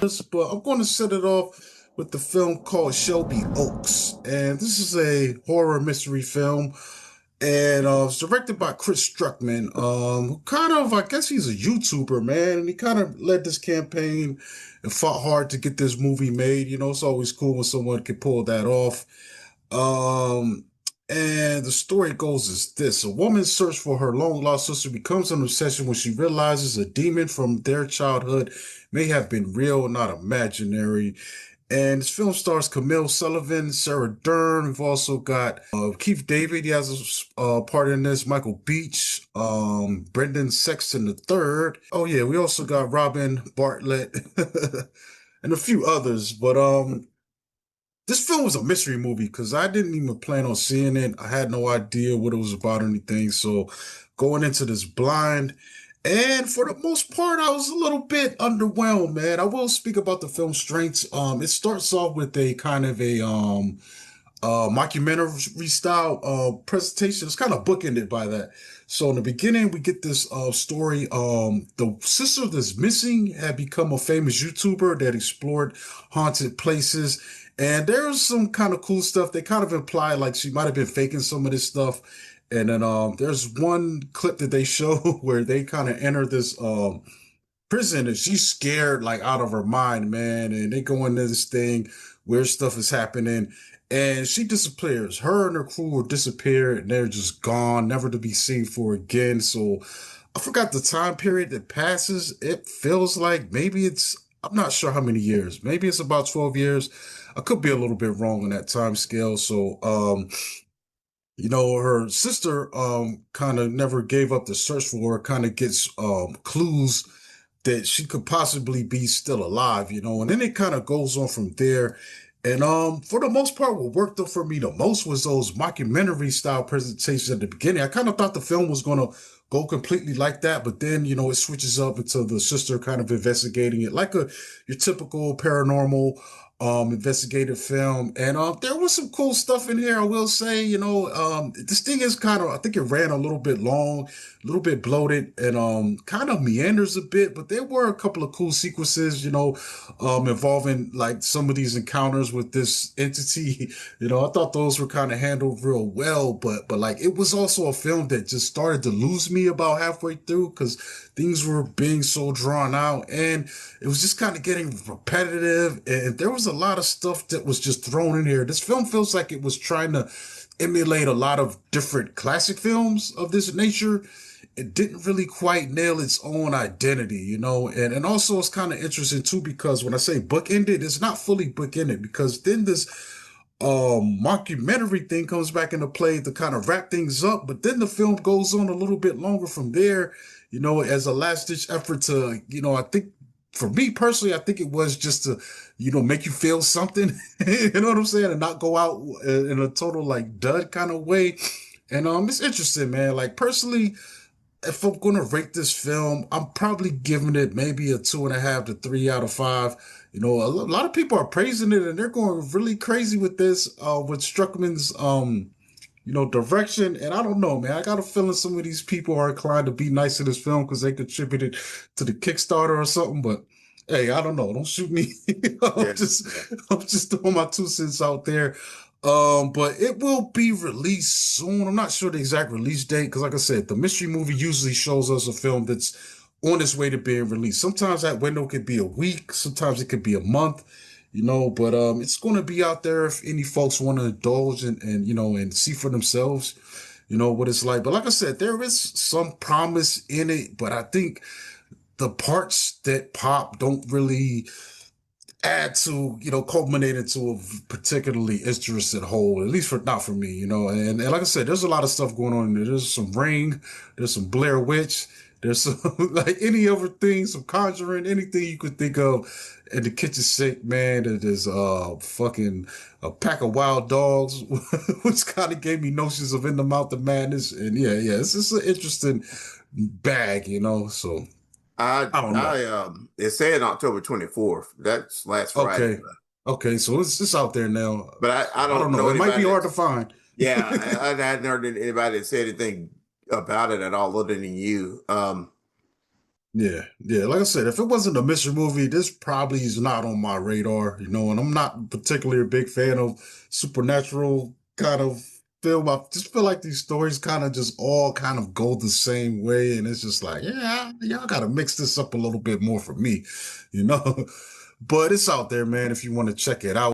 But I'm going to set it off with the film called Shelby Oaks. And this is a horror mystery film. And it's directed by Chris Struckman, who kind of, I guess he's a YouTuber, man. And he kind of led this campaign and fought hard to get this movie made. It's always cool when someone can pull that off. Um, and the story goes as this. A woman's search for her long lost sister becomes an obsession when she realizes a demon from their childhood may have been real, not imaginary. And this film stars Camille Sullivan, Sarah Dern. We've also got Keith David. He has a part in this. Michael Beach, Brendan Sexton III. Oh yeah, we also got Robin Bartlett and a few others. But this film was a mystery movie because I didn't even plan on seeing it. I had no idea what it was about or anything. So going into this blind, and for the most part, I was a little bit underwhelmed, man. I will speak about the film's strengths. It starts off with a kind of a mockumentary style presentation. It's kind of bookended by that. So in the beginning, we get this story. The sister that's missing had become a famous YouTuber that explored haunted places. And there's some kind of cool stuff. They kind of imply like she might have been faking some of this stuff. And then there's one clip that they show where they kind of enter this prison and she's scared like out of her mind, man. And they go into this thing, weird stuff is happening, and she disappears. Her and her crew will disappear and they're just gone, never to be seen for again. So I forgot the time period that passes. It feels like maybe I'm not sure how many years. Maybe it's about 12 years. I could be a little bit wrong on that time scale. So her sister kind of never gave up the search for her, kind of gets clues that she could possibly be still alive, and then it kind of goes on from there. And for the most part, what worked up for me the most was those mockumentary style presentations at the beginning. I kind of thought the film was gonna go completely like that, but then it switches up into the sister kind of investigating it like your typical paranormal investigative film. And there was some cool stuff in here, I will say. This thing is kind of, I think it ran a little bit long, a little bit bloated, and kind of meanders a bit, but there were a couple of cool sequences, involving like some of these encounters with this entity. I thought those were kind of handled real well, but like it was also a film that just started to lose me about halfway through because things were being so drawn out and it was just kind of getting repetitive, and there was a lot of stuff that was just thrown in here. This film feels like it was trying to emulate a lot of different classic films of this nature. It didn't really quite nail its own identity, and also it's kind of interesting too, because when I say bookended, it's not fully bookended, because then this mockumentary thing comes back into play to kind of wrap things up, but then the film goes on a little bit longer from there, as a last ditch effort to, I think for me personally, I think it was just to, make you feel something, you know what I'm saying? And not go out in a total like dud kind of way. And it's interesting, man. Like personally, if I'm gonna rate this film, I'm probably giving it maybe a 2.5 to 3 out of 5. A lot of people are praising it and they're going really crazy with this, with Struckman's direction. And I don't know, man. I got a feeling some of these people are inclined to be nice to this film because they contributed to the Kickstarter or something. But hey, I don't know. Don't shoot me. Yeah. I'm just throwing my 2 cents out there. But it will be released soon. I'm not sure the exact release date because, like I said, the mystery movie usually shows us a film that's on its way to being released. Sometimes that window could be a week, sometimes it could be a month, but it's going to be out there if any folks want to indulge and see for themselves, what it's like. But like I said, there is some promise in it, but I think the parts that pop don't really add to, culminate into a particularly interesting whole, at least not for me, and like I said, there's a lot of stuff going on in there. There's some Ring, there's some Blair Witch, there's some like any other thing, some Conjuring, anything you could think of in the kitchen sink, man. There's fucking a pack of wild dogs, which kind of gave me notions of In the Mouth of Madness. And yeah, it's just an interesting bag, so I I don't know. I it said October 24th. That's last Friday. Okay. Okay, so it's out there now. But I I don't don't know. know It might be anybody hard to that's find. yeah, I hadn't heard anybody that said anything about it at all other than you. Yeah, yeah. Like I said, if it wasn't a mystery movie, this probably is not on my radar, and I'm not particularly a big fan of supernatural kind of film. I just feel like these stories kind of just all kind of go the same way, and it's just like, yeah, y'all gotta mix this up a little bit more for me, you know. But it's out there, man, if you want to check it out.